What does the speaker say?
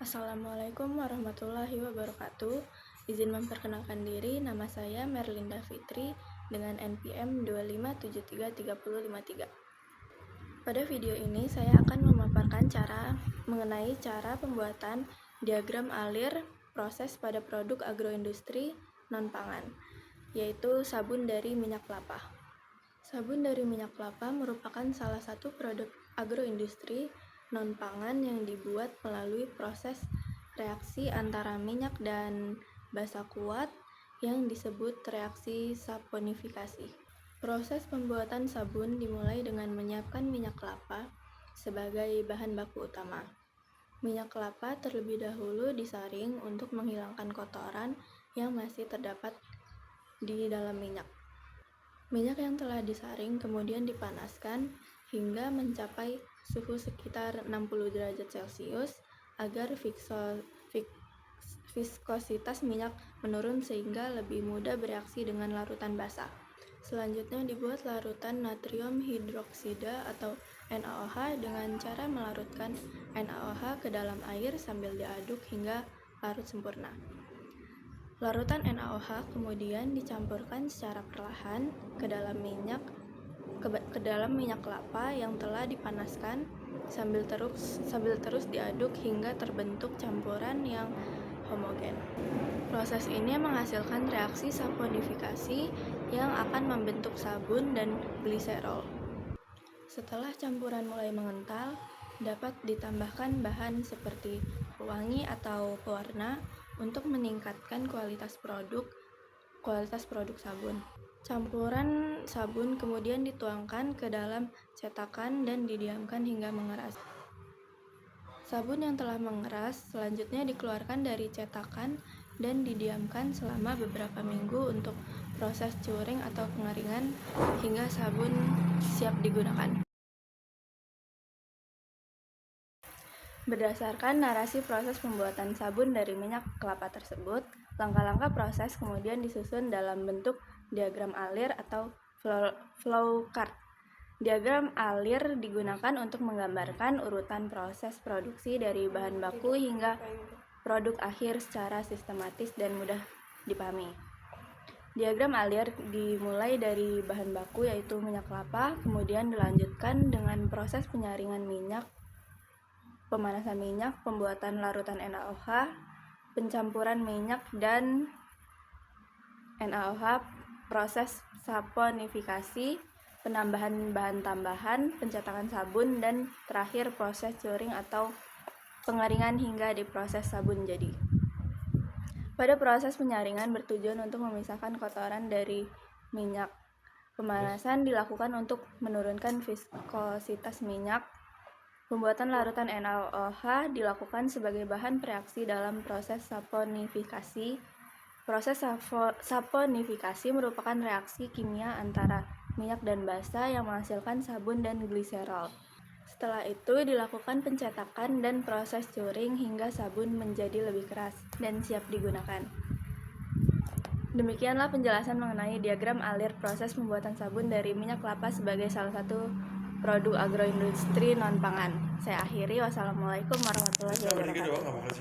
Assalamualaikum warahmatullahi wabarakatuh. Izin memperkenalkan diri, nama saya Merlinda Fitri dengan NPM 2573353. Pada video ini saya akan memaparkan mengenai cara pembuatan diagram alir proses pada produk agroindustri non-pangan, yaitu sabun dari minyak kelapa. Sabun dari minyak kelapa merupakan salah satu produk agroindustri non-pangan yang dibuat melalui proses reaksi antara minyak dan basa kuat yang disebut reaksi saponifikasi. Proses pembuatan sabun dimulai dengan menyiapkan minyak kelapa sebagai bahan baku utama. Minyak kelapa terlebih dahulu disaring untuk menghilangkan kotoran yang masih terdapat di dalam minyak. Minyak yang telah disaring kemudian dipanaskan hingga mencapai suhu sekitar 60 derajat Celcius agar viskositas minyak menurun sehingga lebih mudah bereaksi dengan larutan basah. Selanjutnya dibuat larutan natrium hidroksida atau NaOH dengan cara melarutkan NaOH ke dalam air sambil diaduk hingga larut sempurna. Larutan NaOH kemudian dicampurkan secara perlahan ke dalam minyak kelapa yang telah dipanaskan sambil terus diaduk hingga terbentuk campuran yang homogen. Proses ini menghasilkan reaksi saponifikasi yang akan membentuk sabun dan gliserol. Setelah campuran mulai mengental, dapat ditambahkan bahan seperti pewangi atau pewarna untuk meningkatkan kualitas produk sabun. Campuran sabun kemudian dituangkan ke dalam cetakan dan didiamkan hingga mengeras. Sabun yang telah mengeras selanjutnya dikeluarkan dari cetakan dan didiamkan selama beberapa minggu untuk proses curing atau pengeringan hingga sabun siap digunakan. Berdasarkan narasi proses pembuatan sabun dari minyak kelapa tersebut, langkah-langkah proses kemudian disusun dalam bentuk diagram alir atau flowchart. Diagram alir digunakan untuk menggambarkan urutan proses produksi dari bahan baku hingga produk akhir secara sistematis dan mudah dipahami. Diagram alir dimulai dari bahan baku yaitu minyak kelapa, kemudian dilanjutkan dengan proses penyaringan minyak, pemanasan minyak, pembuatan larutan NaOH, pencampuran minyak dan NaOH, proses saponifikasi, penambahan bahan tambahan, pencetakan sabun, dan terakhir proses curing atau pengeringan hingga diproses sabun jadi. Pada proses penyaringan bertujuan untuk memisahkan kotoran dari minyak. Pemanasan dilakukan untuk menurunkan viskositas minyak. Pembuatan larutan NaOH dilakukan sebagai bahan reaksi dalam proses saponifikasi. Proses saponifikasi merupakan reaksi kimia antara minyak dan basa yang menghasilkan sabun dan gliserol. Setelah itu dilakukan pencetakan dan proses curing hingga sabun menjadi lebih keras dan siap digunakan. Demikianlah penjelasan mengenai diagram alir proses pembuatan sabun dari minyak kelapa sebagai salah satu produk agroindustri non-pangan. Saya akhiri, wassalamualaikum warahmatullahi wabarakatuh.